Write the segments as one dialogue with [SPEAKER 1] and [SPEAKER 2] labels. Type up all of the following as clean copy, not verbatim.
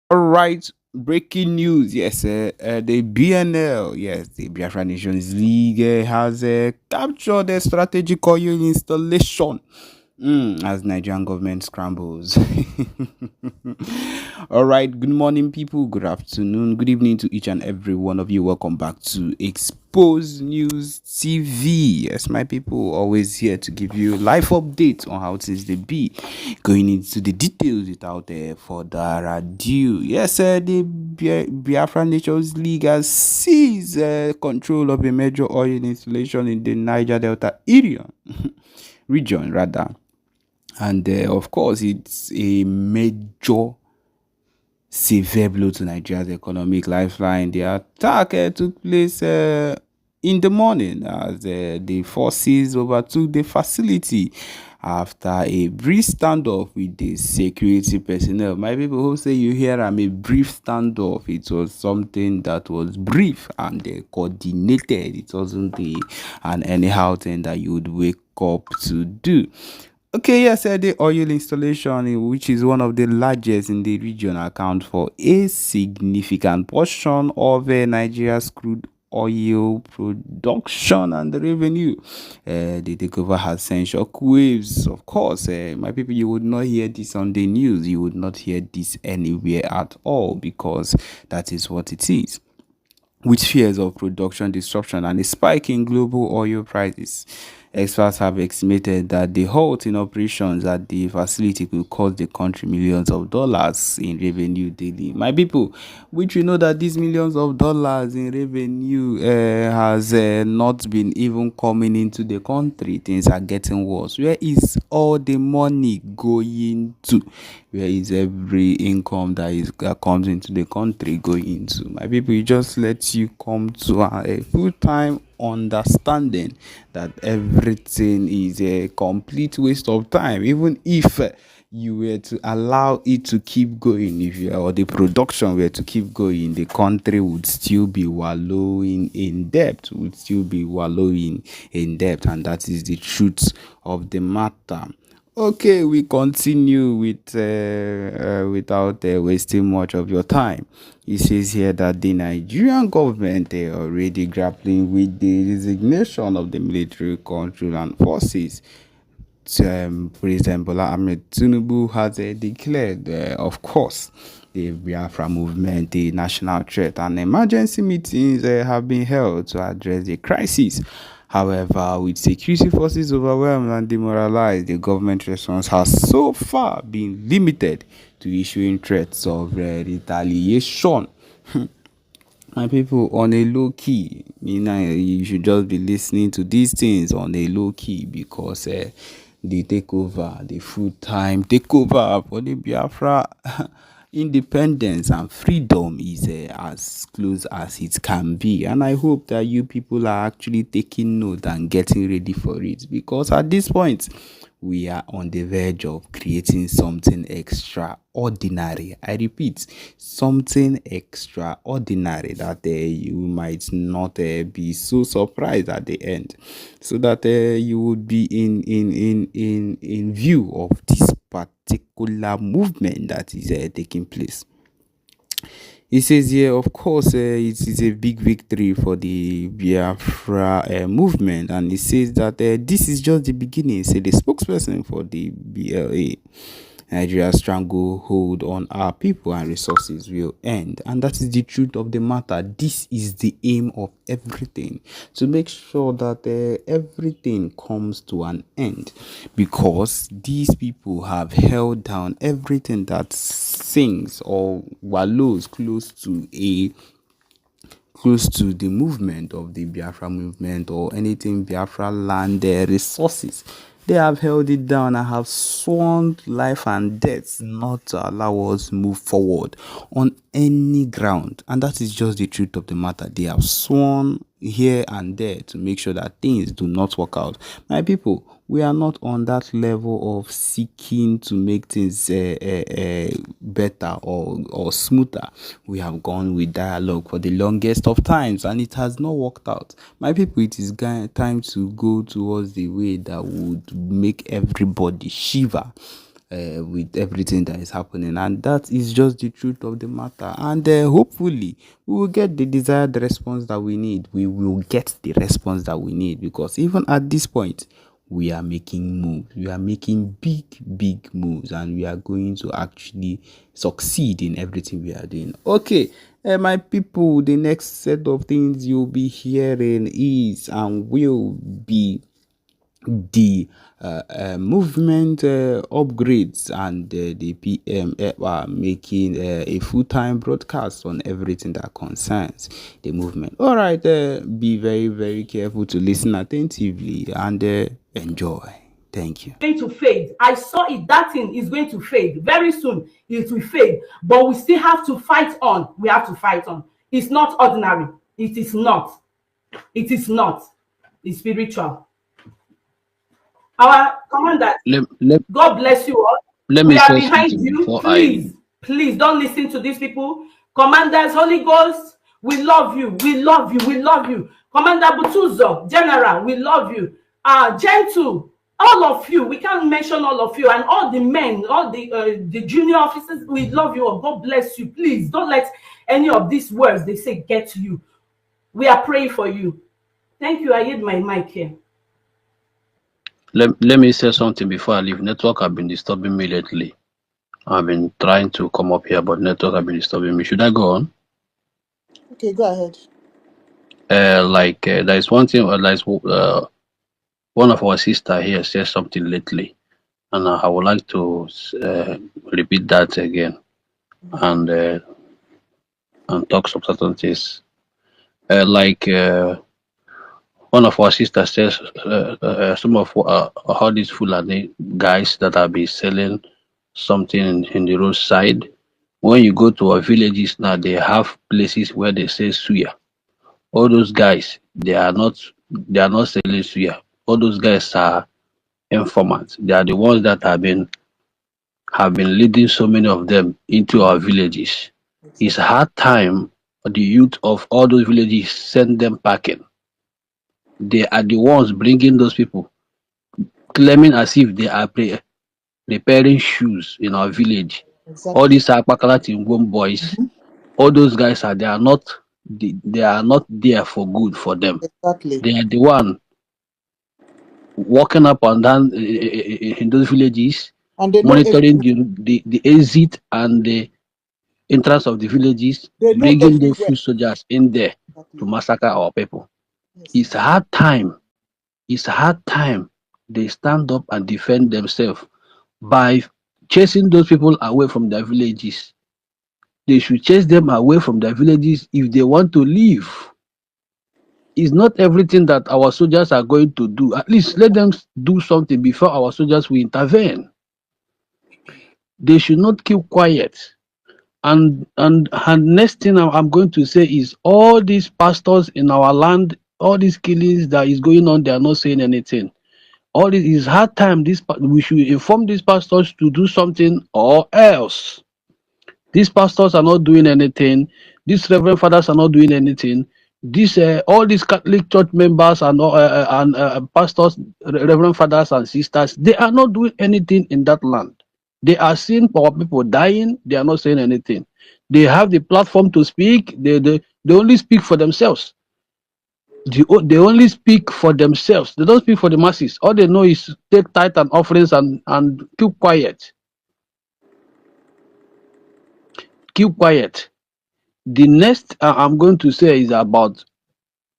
[SPEAKER 1] All right, breaking news. Yes, the BNL, yes, the Biafra Nations League has captured a strategic oil installation as Nigerian government scrambles. All right, good morning, people. Good afternoon, good evening to each and every one of you. Welcome back to Expose News TV. Yes, my people, always here to give you live updates on how things they be. Going into the details without further ado. Yes, the Biafra Nations League has seized control of a major oil installation in the Niger Delta area region rather, and of course it's a major severe blow to Nigeria's economic lifeline. The attack took place in the morning as the forces overtook the facility after a brief standoff with the security personnel. My people who say you hear I'm a brief standoff, it was something that was brief and coordinated. It wasn't an anyhow thing that you would wake up to do. Okay, yes, the oil installation, which is one of the largest in the region, account for a significant portion of Nigeria's crude oil production and the revenue. The takeover has sent shockwaves. Of course, my people, you would not hear this on the news. You would not hear this anywhere at all because that is what it is. With fears of production disruption and a spike in global oil prices, experts have estimated that the halt in operations at the facility could cost the country millions of dollars in revenue daily. My people, which we know that these millions of dollars in revenue has not been even coming into the country. Things are getting worse. Where is all the money going to? Where is every income that comes into the country going into? My people, it just lets you come to a full-time understanding that everything is a complete waste of time, even if you were to allow it to keep going, if you or the production were to keep going, the country would still be wallowing in debt, and that is the truth of the matter. Okay, we continue with without wasting much of your time. It says here that the Nigerian government already grappling with the resignation of the military control and forces. President Bola Ahmed Tinubu has declared, of course, the Biafra movement a national threat, and emergency meetings have been held to address the crisis. However, with security forces overwhelmed and demoralized, the government response has so far been limited to issuing threats of retaliation. My people, on a low key, you should just be listening to these things on a low key because the takeover, the full time takeover for the Biafra independence and freedom is as close as it can be. And I hope that you people are actually taking note and getting ready for it, because at this point, we are on the verge of creating something extraordinary. I repeat, something extraordinary that you might not be so surprised at the end, so that you would be in view of this particular movement that is taking place. He says here, of course, it is a big victory for the Biafra movement, and he says that this is just the beginning. Say the spokesperson for the BLA. Nigeria's stranglehold on our people and resources will end. And that is the truth of the matter. This is the aim of everything, to make sure that everything comes to an end, because these people have held down everything that sings or wallows close to the movement of the Biafra movement or anything Biafraland resources. They have held it down and have sworn life and death not to allow us move forward on any ground. And that is just the truth of the matter. They have sworn here and there to make sure that things do not work out. My people, we are not on that level of seeking to make things better or smoother. We have gone with dialogue for the longest of times and it has not worked out. My people, it is time to go towards the way that would make everybody shiver with everything that is happening, and that is just the truth of the matter. And hopefully we will get the desired response that we need. We will get the response that we need, because even at this point we are making moves. We are making big moves, and we are going to actually succeed in everything we are doing. Okay, my people, the next set of things you'll be hearing is and will be the movement upgrades, and the PM Ekpa making a full-time broadcast on everything that concerns the movement. All right, be very careful to listen attentively and enjoy. Thank you.
[SPEAKER 2] Going to fade. I saw it. That thing is going to fade very soon. It will fade, but we still have to fight on. We have to fight on. It's not ordinary. It is not. It is not. It's spiritual. Our commander, God bless you all.
[SPEAKER 3] Let
[SPEAKER 2] We
[SPEAKER 3] me
[SPEAKER 2] are
[SPEAKER 3] say
[SPEAKER 2] behind
[SPEAKER 3] something
[SPEAKER 2] you.
[SPEAKER 3] before
[SPEAKER 2] Please don't listen to these people. Commanders, Holy Ghost, we love you. We love you. We love you. Commander Butuzo, General, we love you. Gentle, all of you. We can't mention all of you, and all the men, all the junior officers. We love you all. God bless you. Please don't let any of these words they say get to you. We are praying for you. Thank you. I hid my mic here.
[SPEAKER 3] let me say something before I leave. Network have been disturbing me lately. I've been trying to come up here, but network have been disturbing me. Should I go on?
[SPEAKER 4] Okay, go ahead.
[SPEAKER 3] There is one thing. One of our sister here said something lately, and I would like to repeat that again and talk some certain things. One of our sisters says some of all these Fulani guys that have been selling something in the roadside. When you go to our villages now, they have places where they say suya. All those guys, they are not selling suya. All those guys are informants. They are the ones that have been leading so many of them into our villages. It's hard time for the youth of all those villages send them packing. They are the ones bringing those people, claiming as if they are repairing shoes in our village. All
[SPEAKER 4] Exactly.
[SPEAKER 3] these Akpakala Tingwom boys, all those guys they are not there for good for them.
[SPEAKER 4] Exactly.
[SPEAKER 3] They are the one walking up and down in those villages,
[SPEAKER 4] And they know
[SPEAKER 3] monitoring
[SPEAKER 4] everywhere.
[SPEAKER 3] the exit and the entrance of the villages,
[SPEAKER 4] They know
[SPEAKER 3] bringing those
[SPEAKER 4] everywhere.
[SPEAKER 3] foot soldiers in there to
[SPEAKER 4] Exactly.
[SPEAKER 3] massacre our people.
[SPEAKER 4] Yes.
[SPEAKER 3] It's hard time. It's hard time. They stand up and defend themselves by chasing those people away from their villages. They should chase them away from their villages if they want to leave. It's not everything that our soldiers are going to do. At least let them do something before our soldiers will intervene. They should not keep quiet. And next thing I'm going to say is all these pastors in our land, all these killings that is going on, they are not saying anything. All this is hard time. We should inform these pastors to do something, or else these pastors are not doing anything. These reverend fathers are not doing anything. These all these Catholic church members and pastors, reverend fathers and sisters, they are not doing anything in that land. They are seeing our people dying. They are not saying anything. They have the platform to speak. They only speak for themselves. They only speak for themselves. They don't speak for the masses. All they know is take tithe and offerings and keep quiet. Keep quiet. The next I'm going to say is about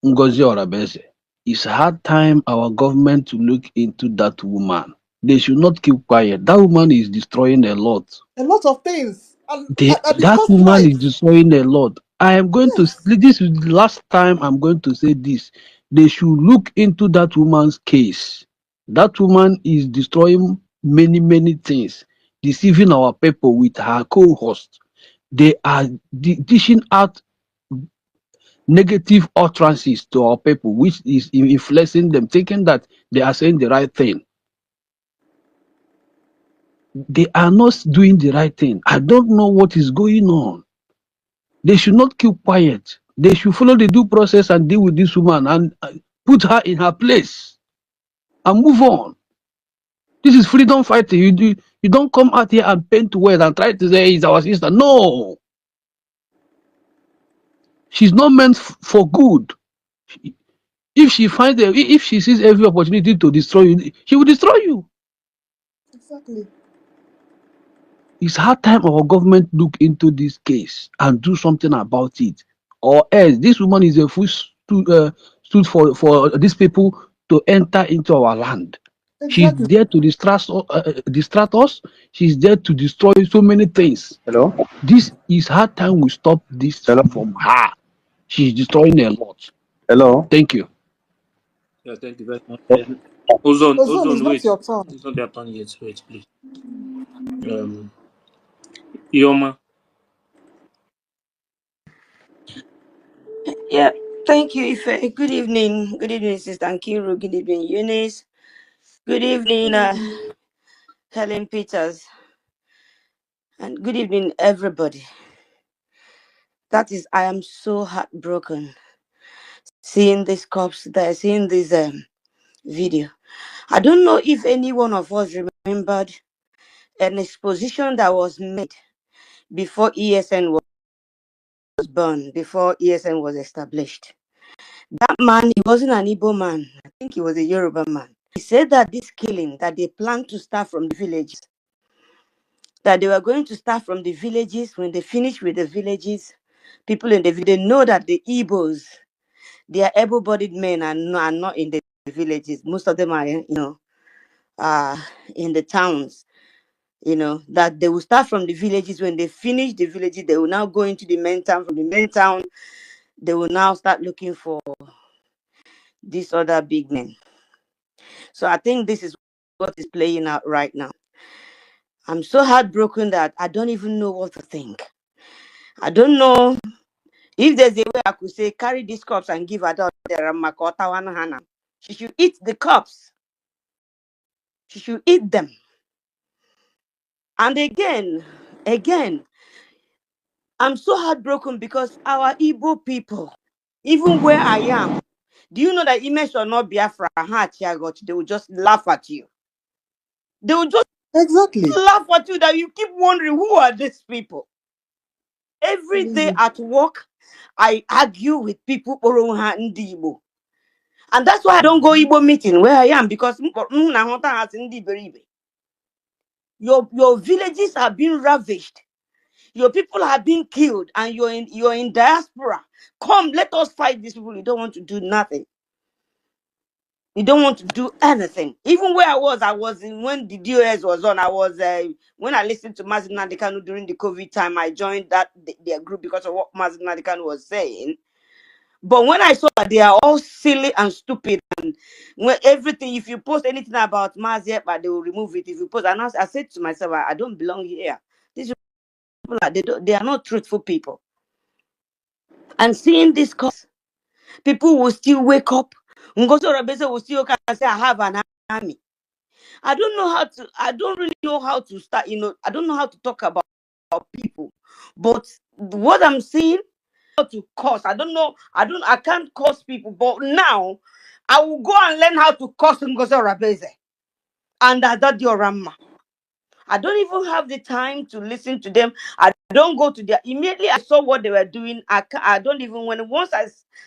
[SPEAKER 3] Ngozi Orabese. It's hard time our government to look into that woman. They should not keep quiet. That woman is destroying a lot.
[SPEAKER 4] A lot of things. And they
[SPEAKER 3] That
[SPEAKER 4] cost
[SPEAKER 3] woman is
[SPEAKER 4] lives.
[SPEAKER 3] destroying a lot. I am going to
[SPEAKER 4] Yes.
[SPEAKER 3] this is the last time I'm going to say this. They should look into that woman's case. That woman is destroying many things, deceiving our people with her co-host. They are dishing out negative utterances to our people, which is influencing them, thinking that they are saying the right thing. They are not doing the right thing. I don't know what is going on. They should not keep quiet. They should follow the due process and deal with this woman and put her in her place and move on. This is freedom fighting. You don't come out here and paint words and try to say it's our sister. No, she's not meant for good. If she sees every opportunity to destroy you, she will destroy you.
[SPEAKER 4] Exactly.
[SPEAKER 3] It's high time our government look into this case and do something about it, or else this woman is a fool stood for these people to enter into our land. She's
[SPEAKER 4] Exactly.
[SPEAKER 3] there to distract us. She's there to destroy so many things.
[SPEAKER 5] Hello?
[SPEAKER 3] This is hard time we stop this
[SPEAKER 5] Hello?
[SPEAKER 3] from her. She's destroying a lot.
[SPEAKER 5] Hello?
[SPEAKER 3] Thank you.
[SPEAKER 6] Yeah, thank you very much. Ozone,
[SPEAKER 4] Ozone, it's
[SPEAKER 6] Ozone,
[SPEAKER 4] not
[SPEAKER 6] wait.
[SPEAKER 4] your turn.
[SPEAKER 6] It's not their turn yet. Wait, please. Ioma.
[SPEAKER 7] Yeah, thank you, Ife. Good evening. Good evening, Sister Nkiru. Good evening, Eunice. Good evening, Helen Peters. And good evening, everybody. I am so heartbroken seeing this corpse there, seeing this video. I don't know if any one of us remembered an exposition that was made before ESN was born, before ESN was established. That man, he wasn't an Igbo man. I think he was a Yoruba man. He said that this killing, that they planned to start from the villages, that they were going to start from the villages. When they finish with the villages, people in the village know that the Igbos, they are able-bodied men and are not in the villages. Most of them are, in the towns. That they will start from the villages. When they finish the villages, they will now go into the main town. From the main town, they will now start looking for these other big men. So I think this is what is playing out right now. I'm so heartbroken that I don't even know what to think. I don't know if there's a way I could say, carry these cups and give her the Hana. She should eat the cups. She should eat them. And again, I'm so heartbroken because our Igbo people, even where I am, do you know that image or not Biafra, they will just laugh at you. They will just
[SPEAKER 4] Exactly.
[SPEAKER 7] laugh at you that you keep wondering, who are these people? Every day
[SPEAKER 4] Really.
[SPEAKER 7] at work, I argue with people Oroha Ndi Igbo. And that's why I don't go Igbo meeting where I am, because your villages are being ravished. Your people are being killed, and you're in diaspora. Come, let us fight these people. You don't want to do nothing. You don't want to do anything. Even where I was in when the DOS was on. I was when I listened to Mazin Nadekanu during the COVID time. I joined their group because of what Mazin Nadekanu was saying. But when I saw that they are all silly and stupid, and when everything, if you post anything about Mazia, but they will remove it. If you post, and I said to myself, I don't belong here. These people they are not truthful people. And seeing this cause, people will still wake up. Ngozo Rabese will still come and say, I have an army. I don't really know how to start, I don't know how to talk about people. But what I'm seeing, how to curse. I can't curse people, but now I will go and learn how to curse Ngozi Rabeze and Adadiorama. I don't even have the time to listen to them. I don't go to their immediately. I saw what they were doing. I don't even once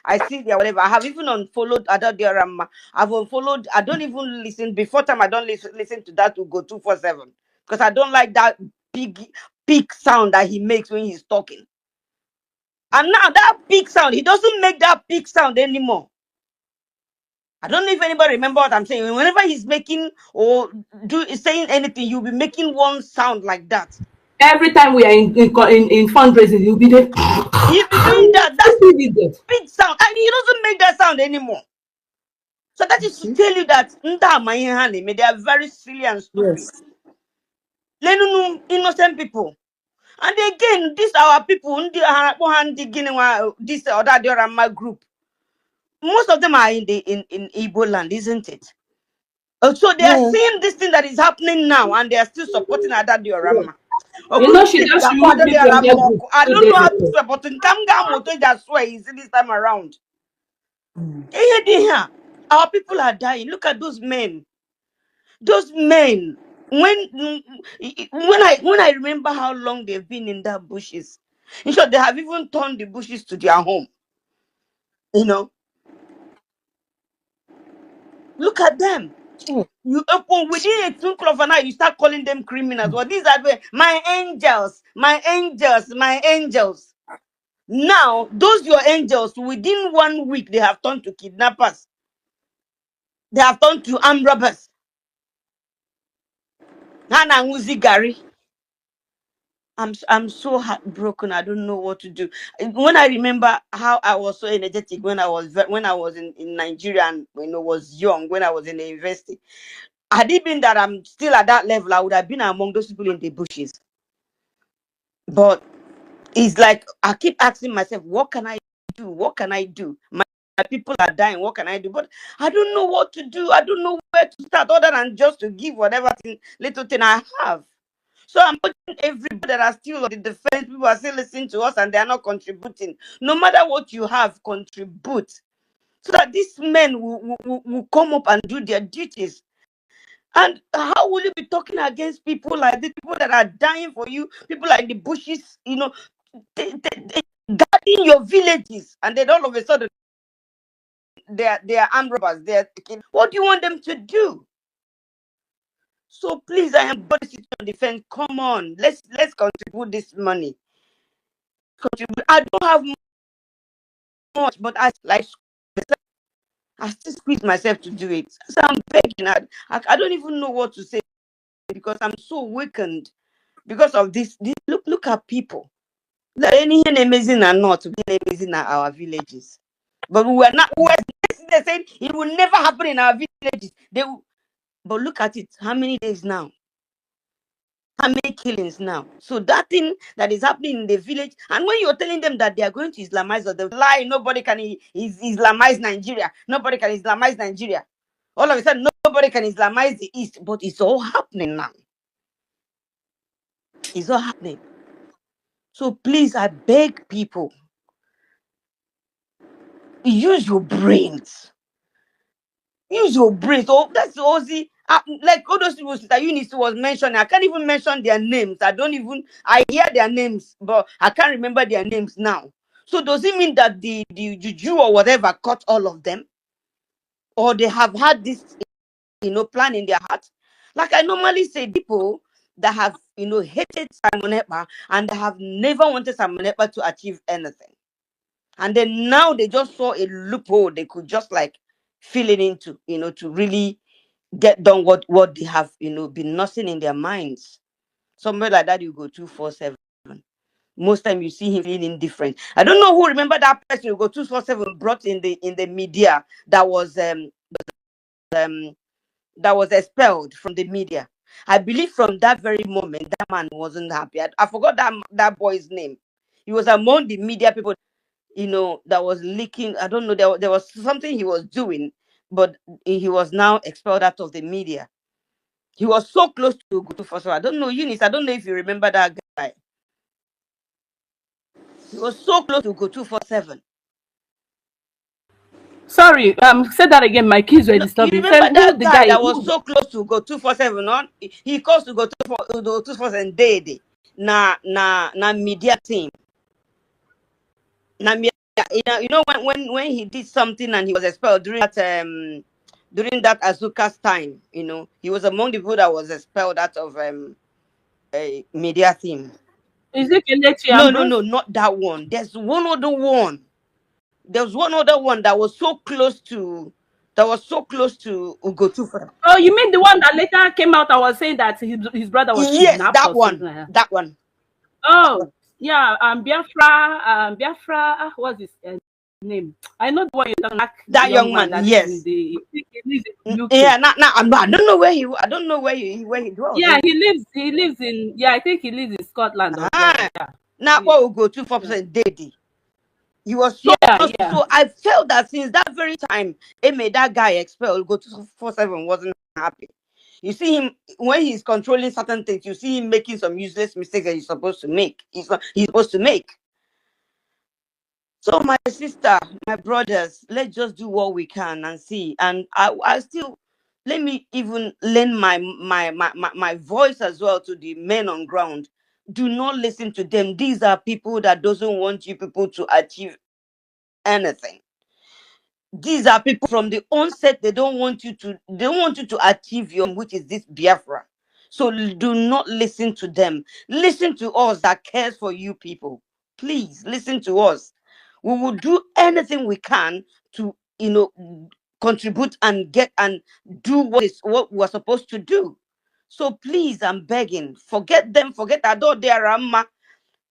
[SPEAKER 7] I see their whatever. I have even unfollowed Adadiorama. I've unfollowed. I don't even listen before time. I don't listen to that to go 247 because I don't like that big sound that he makes when he's talking. And now that big sound, he doesn't make that big sound anymore. I don't know if anybody remember what I'm saying. Whenever he's making or saying anything, you'll be making one sound like that.
[SPEAKER 2] Every time we are in fundraising, you'll be there.
[SPEAKER 7] He'll be doing that. That's
[SPEAKER 2] Who did that?
[SPEAKER 7] big sound. And he doesn't make that sound anymore. So that
[SPEAKER 4] You
[SPEAKER 7] is to
[SPEAKER 4] see?
[SPEAKER 7] tell you that they are very silly and stupid.
[SPEAKER 4] Yes.
[SPEAKER 7] Innocent people. And again, these our people, this other Diorama group. Most of them are in Igbo land, isn't it? So they are
[SPEAKER 4] Yeah.
[SPEAKER 7] seeing this thing that is happening now, and they are still supporting Ada Diorama.
[SPEAKER 2] She just removed me from their group
[SPEAKER 7] I
[SPEAKER 2] 2
[SPEAKER 7] don't know
[SPEAKER 2] days
[SPEAKER 7] how to
[SPEAKER 2] ago.
[SPEAKER 7] swear, but in Kamga Moto, that's why he's this time around. Our people are dying. Look at those men. Those men. When I remember how long they've been in that bushes, in short, they have even turned the bushes to their home. You know, look at them. You open within a twinkle of an eye, you start calling them criminals. Well, these are my angels, my angels, my angels. Now, those your angels, within 1 week, they have turned to kidnappers. They have turned to armed robbers. Hana Nguzi Gary. I'm so heartbroken. I don't know what to do. When I remember how I was so energetic when I was in Nigeria and when I was young, when I was in the university. Had it been that I'm still at that level, I would have been among those people in the bushes. But it's like I keep asking myself, what can I do? What can I do? My people are dying. What can I do? But I don't know what to do. I don't know where to start other than just to give whatever little thing I have. So I'm putting everybody that are still on the defense, people are still listening to us and they are not contributing. No matter what you have, contribute. So that these men will come up and do their duties. And how will you be talking against people like these, people that are dying for you, people like the bushes, they guarding your villages, and then all of a sudden they are armed robbers. What do you want them to do? So please, I am body situation defense. Come on, let's contribute this money. Contribute. I don't have much, but I still squeeze myself to do it. So I'm begging. I don't even know what to say because I'm so weakened because of this. Look at people. Like any amazing or not, being amazing at our villages. But we were not. They said it will never happen in our villages. But look at it. How many days now? How many killings now? So that thing that is happening in the village, and when you're telling them that they are going to Islamize or they lie, nobody can Islamize Nigeria. Nobody can Islamize Nigeria. All of a sudden, nobody can Islamize the East, but it's all happening now. It's all happening. So please, I beg people, use your brains. Use your brains. Oh, that's Ozzy. Like all those people that Eunice was mentioning, I can't even mention their names. I hear their names, but I can't remember their names now. So does it mean that the juju or whatever caught all of them? Or they have had this, plan in their heart? Like I normally say, people that have, hated Simon Ekpa and they have never wanted Simon Ekpa to achieve anything. And then now they just saw a loophole they could just like fill it into, to really get done what they have, been nursing in their minds. Somewhere like that, you go 247. Most time you see him feeling indifferent. I don't know who remember that person who go 247 brought in the media that was expelled from the media. I believe from that very moment that man wasn't happy. I forgot that boy's name. He was among the media people, that was leaking. I don't know. There was something he was doing, but he was now expelled out of the media. He was so close to go to first. I don't know, Eunice. I don't know if you remember that guy. He was so close to go 247.
[SPEAKER 2] Sorry, say that again. My kids were
[SPEAKER 7] No, you
[SPEAKER 2] disturbing.
[SPEAKER 7] remember
[SPEAKER 2] Said who
[SPEAKER 7] that
[SPEAKER 2] the
[SPEAKER 7] guy
[SPEAKER 2] guy?
[SPEAKER 7] that was so close to go 247 on? He calls to go 247 day. Na media team. Na media, when he did something and he was expelled during that Azuka's time, he was among the people that was expelled out of a media team.
[SPEAKER 2] Is it Kelechi
[SPEAKER 7] No,
[SPEAKER 2] Ambrose?
[SPEAKER 7] not that one. There's one other one. There was one other one that was so close to Ugotufa.
[SPEAKER 2] Oh, you mean the one that later came out and was saying that his brother was
[SPEAKER 7] Yes,
[SPEAKER 2] kidnapped
[SPEAKER 7] that
[SPEAKER 2] or something
[SPEAKER 7] one.
[SPEAKER 2] like that?
[SPEAKER 7] That one. That one.
[SPEAKER 2] Oh, yeah. Biafra. What's his name? I know the one you're talking, like the
[SPEAKER 7] That
[SPEAKER 2] young
[SPEAKER 7] young
[SPEAKER 2] man
[SPEAKER 7] man.
[SPEAKER 2] that lives
[SPEAKER 7] Yes.
[SPEAKER 2] in UK.
[SPEAKER 7] Yeah. Now I don't know where he dwells.
[SPEAKER 2] Yeah, he lives. He lives in. Yeah, I think he lives in Scotland or where. Yeah.
[SPEAKER 7] Now
[SPEAKER 2] Yeah.
[SPEAKER 7] what will go 2
[SPEAKER 2] Yeah.
[SPEAKER 7] 4% daddy. He was so
[SPEAKER 2] Yeah.
[SPEAKER 7] close.
[SPEAKER 2] Yeah.
[SPEAKER 7] So I felt that since that very time, it made that guy expelled. Go 247 wasn't happy. You see him when he's controlling certain things. You see him making some useless mistakes that he's supposed to make. He's supposed to make. So my sister, my brothers, let's just do what we can and see. And I still let me even lend my voice as well to the men on ground. Do not listen to them. These are people that doesn't want you people to achieve anything. These are people from the onset, they don't want you to achieve your, which is this Biafra. So do not listen to them. Listen to us that cares for you people. Please listen to us. We will do anything we can to, contribute and get and do what we're supposed to do. So please, I'm begging, forget them, forget Ado Rama.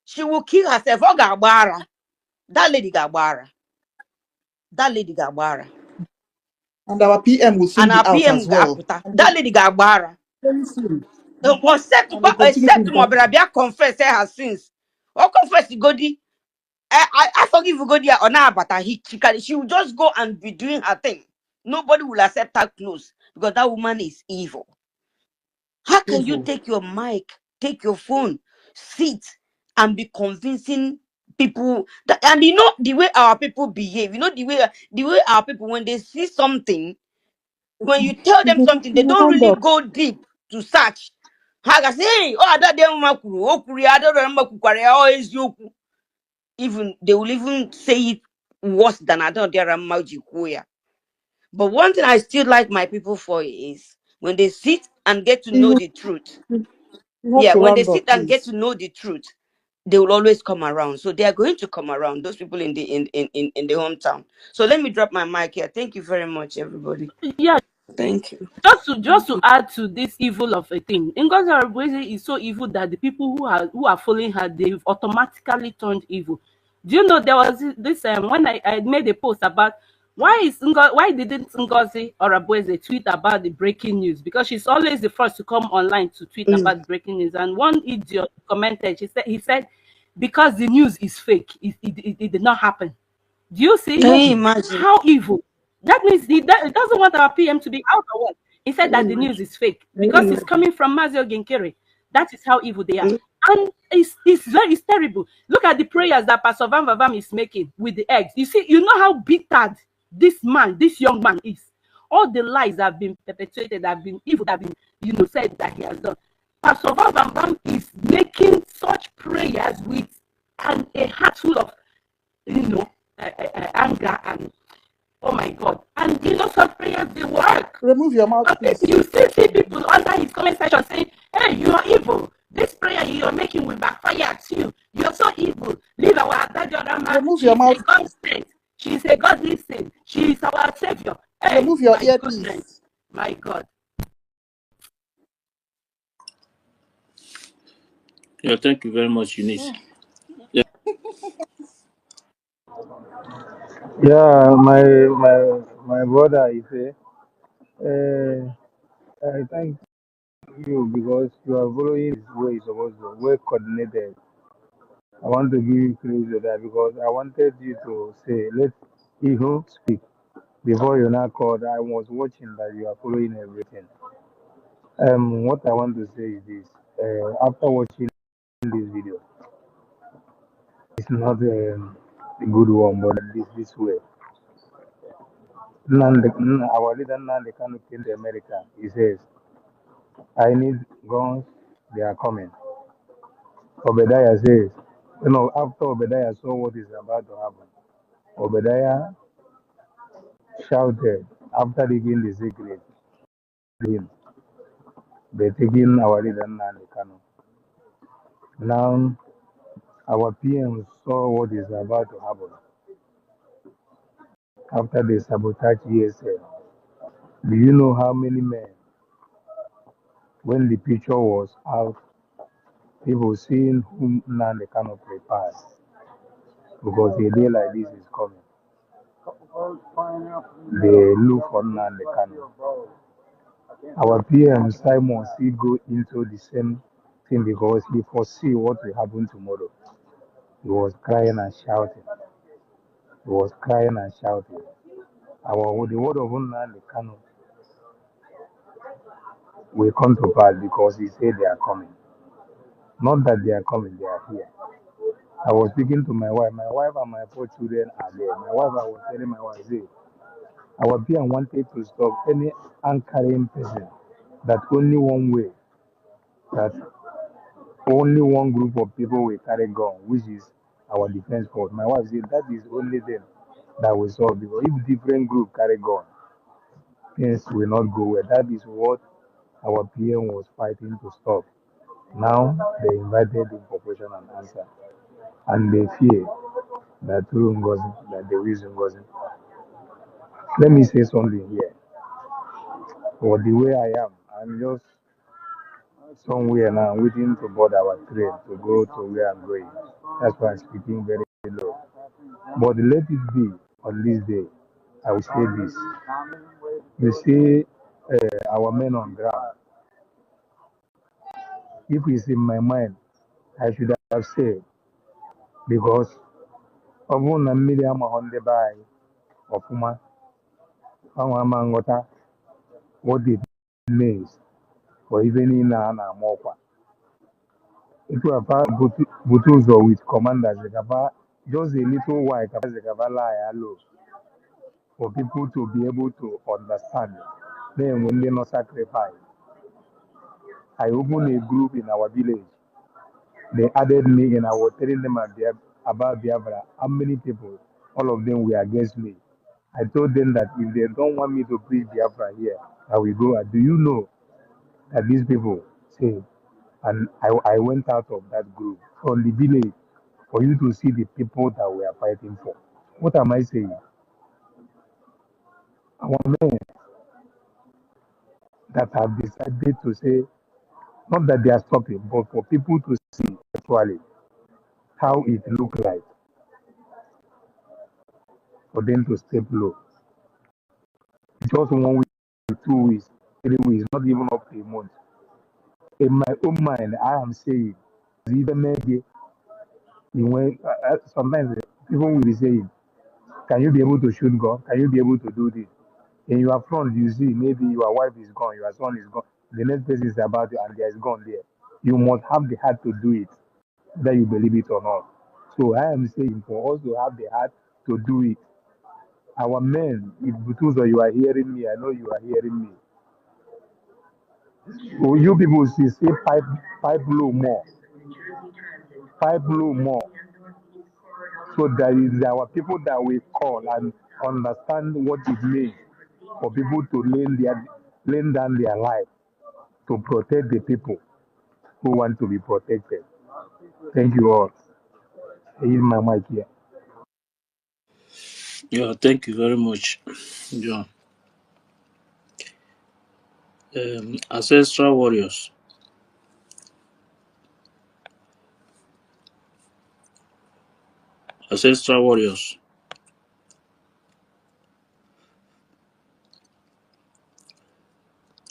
[SPEAKER 7] She will kill herself. Oh, Gabara. That lady Gabara. That lady Gabara.
[SPEAKER 4] And our PM will soon
[SPEAKER 7] And
[SPEAKER 4] be
[SPEAKER 7] our
[SPEAKER 4] out
[SPEAKER 7] PM
[SPEAKER 4] as well.
[SPEAKER 7] ga-apụta.
[SPEAKER 4] And
[SPEAKER 7] That lady ga-agbara.
[SPEAKER 4] very soon.
[SPEAKER 7] Except
[SPEAKER 4] Continue
[SPEAKER 7] ma
[SPEAKER 4] to
[SPEAKER 7] ọbịara bịa confess her sins. Or confess Godi. I forgive Godi or na abata. She will just go and be doing her thing. Nobody will accept her close because that woman is evil. How can you
[SPEAKER 4] evil.
[SPEAKER 7] take your mic, take your phone, sit and be convincing people that, and you know the way our people behave, the way our people, when they see something, when you tell them something, they
[SPEAKER 4] You
[SPEAKER 7] don't
[SPEAKER 4] hand
[SPEAKER 7] really
[SPEAKER 4] up.
[SPEAKER 7] go deep to search. Ha ga say, hey, oh, that damn makuru, okuri, I don't remember kukware, oh, eziokwu. Even they will even say it worse than I don't dare Kuya. But one thing I still like my people for is when they sit and get to know
[SPEAKER 4] You,
[SPEAKER 7] the truth.
[SPEAKER 4] you have
[SPEAKER 7] Yeah,
[SPEAKER 4] to
[SPEAKER 7] when they
[SPEAKER 4] round up,
[SPEAKER 7] sit and get
[SPEAKER 4] please.
[SPEAKER 7] to know the truth, they will always come around. So they are going to come around, those people in the hometown. So let me drop my mic here. Thank you very much, everybody.
[SPEAKER 2] Yeah,
[SPEAKER 7] Thank you.
[SPEAKER 2] just to add to this evil of a thing, Ngozi Arabweze is so evil that the people who are following her, they've automatically turned evil. Do you know there was this when I made a post about why didn't Ngozi Arabweze tweet about the breaking news, because she's always the first to come online to tweet
[SPEAKER 7] Mm.
[SPEAKER 2] about breaking news, and one idiot commented, he said because the news is fake, it did not happen. Do you see
[SPEAKER 7] Can you
[SPEAKER 4] Imagine.
[SPEAKER 7] imagine?
[SPEAKER 2] how evil? That means he doesn't want our PM to be out or what? He said
[SPEAKER 7] Can you
[SPEAKER 2] that the news
[SPEAKER 7] imagine?
[SPEAKER 2] is fake
[SPEAKER 7] Can you
[SPEAKER 2] because it's
[SPEAKER 7] imagine?
[SPEAKER 2] coming from Mazio Ginkere. That is how evil they are.
[SPEAKER 7] Mm.
[SPEAKER 2] And it's terrible. Look at the prayers that Pastor Van Vavam is making with the eggs. You see, you know how bitter this young man is. All the lies that have been perpetrated, that have been evil, that have been, said that he has done. Pastor Van Vavam is making such prayers with a heart full of you know, anger and oh my God. And such prayers they work.
[SPEAKER 4] Remove your
[SPEAKER 2] But if
[SPEAKER 4] mouthpiece.
[SPEAKER 2] you still see people under his comment section saying, hey, you are evil. This prayer you're making will backfire at you. You're so evil. Leave our Adajorama.
[SPEAKER 4] Remove your
[SPEAKER 2] She's a God
[SPEAKER 4] mouthpiece.
[SPEAKER 2] saint. She's a godly saint. She is our savior. Hey,
[SPEAKER 4] Remove your
[SPEAKER 2] my goodness.
[SPEAKER 4] earpiece.
[SPEAKER 2] My God.
[SPEAKER 6] Yeah, thank you very much, Eunice. Yeah,
[SPEAKER 5] Yeah, my brother, he say, I thank you because you are following his way it's supposed to, well coordinated. I want to give you credit for that because I wanted you to say, let Ihu speak before you now called. I was watching that you are following everything. What I want to say is this: after watching this video, it's not a good one, but this way. Our leader Nandi Kanu came to America. He says, I need guns, they are coming. Obadiah says, after Obadiah saw what is about to happen, Obadiah shouted after reading the secret, him, they're taking our leader Nandi Kanu. Now, our PM saw what is about to happen after they sabotage ESL. Do you know how many men, when the picture was out, people seeing whom Nandi Kanu prepared? Because a day like this is coming. They look for Nandi Kanu. Our PM Simon still go into the same thing because he foresee what will happen tomorrow. He was crying and shouting. He was crying and shouting. The word of Nandi Kanu will come to pass because he said they are coming. Not that they are coming, they are here. I was speaking to my wife. My wife and my 4 children are there. My wife, I was telling my wife, say, Our PM wanted to stop any anchoring person that only one way, that only one group of people will carry gun, which is our defense force. My wife said that is only them that will solve, because if different group carry gun, things will not go well. That is what our PM was fighting to stop. Now they invited him for question and answer, and they fear that through Ngozi, that they will use Ngozi. Let me say something here. For the way I am, I'm just somewhere now waiting to board our train to go to where I'm going. That's why I'm speaking very low. But let it be on this day. I will say this. You see, our men on ground. If it's in my mind, I should have said, because of one million on the buy of Uma, what it means for even in an Amokwa. It was about Butuzo with commanders, just a little while, for people to be able to understand. Then when they not sacrifice, I opened a group in our village. They added me and I was telling them about Biafra. How many people? All of them were against me. I told them that if they don't want me to preach Biafra here, I will go. And do you know that these people say, and I went out of that group from the village for you to see the people that we are fighting for. What am I saying? Our men that have decided to say, not that they are stopping, but for people to see actually how it looks like for them to step low. Just 1 week, 2 weeks, 3 weeks, not even up to a month. In my own mind, I am saying, even maybe sometimes people will be saying, can you be able to shoot gun? Can you be able to do this? In your front, you see maybe your wife is gone, your son is gone, the next person is about you, and there is gun there. You must have the heart to do it, whether you believe it or not. So I am saying for us to have the heart to do it. Our men, if Butuzo, you are hearing me, I know you are hearing me. So you people see, say five low more, 5 low more. So that is our people that we call and understand what it means for people to lay down their life to protect the people who want to be protected. Thank you all. I use my mic here.
[SPEAKER 6] Yeah, thank you very much, John. Ancestral warriors. Ancestral warriors.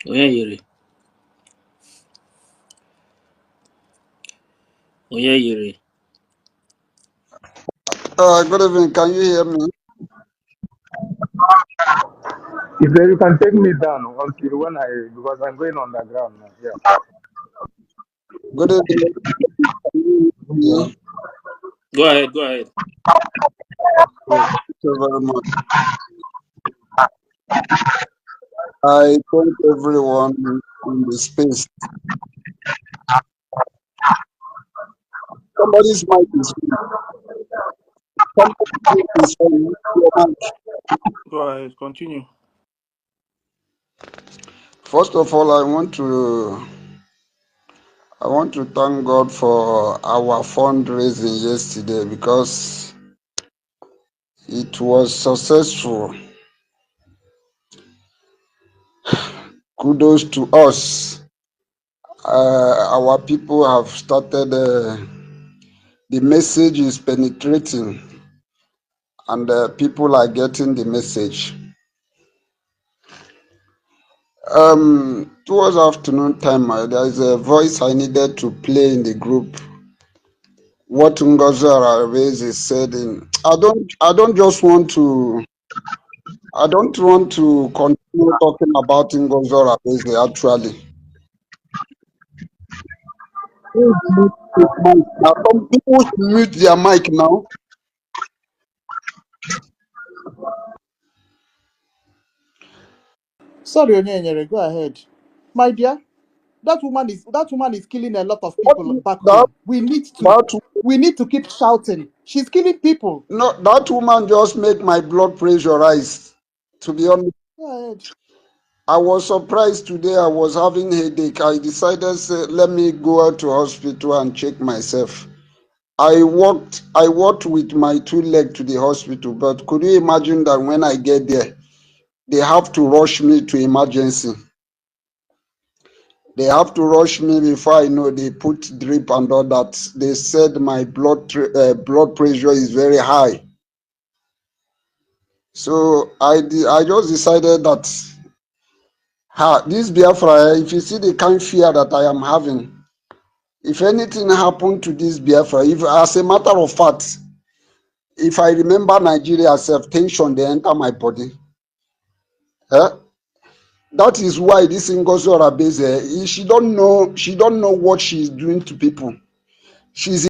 [SPEAKER 6] Oyeyere. Oyeyere.
[SPEAKER 8] Good evening. Can you hear me?
[SPEAKER 5] If you can take me down until when because I'm going on the ground now. Yeah.
[SPEAKER 8] Good evening. Can you hear me?
[SPEAKER 6] Go ahead, go ahead.
[SPEAKER 8] Thank you very much. I thank everyone in the space. Somebody's mic is on. Somebody's mic is on. Your mic.
[SPEAKER 6] Go ahead, continue.
[SPEAKER 8] First of all, I want to thank God for our fundraising yesterday because it was successful. Kudos to us. Our people have started. The message is penetrating, and people are getting the message. Towards afternoon time, there is a voice I needed to play in the group. What Ngozi Arabeze said in, I don't want to continue talking about Ngozi Arabeze actually. Please mute his mic. Now, some people should mute their mic now.
[SPEAKER 4] Sorry, Onyenyere, go ahead. My dear, that woman is killing a lot of
[SPEAKER 8] What
[SPEAKER 4] people back
[SPEAKER 8] that
[SPEAKER 4] home. We
[SPEAKER 8] that
[SPEAKER 4] need to keep shouting. She's killing people.
[SPEAKER 8] no that woman just make my blood pressure rise. To be honest,
[SPEAKER 4] Go ahead.
[SPEAKER 8] I was surprised today. I was having headache. I decided say, let me go out to hospital and check myself. I walked with my two legs to the hospital, but could you imagine that when I get there, they have to rush me to emergency. They have to rush me before I know they put drip and all that. They said my blood pressure is very high. So I just decided that this Biafra, if you see the kind of fear that I am having, if anything happened to this Biafra, if as a matter of fact, if I remember Nigeria self tension, they enter my body. Eh? That is why this Ngozi Orabeze, she don't know what she's doing to people. She's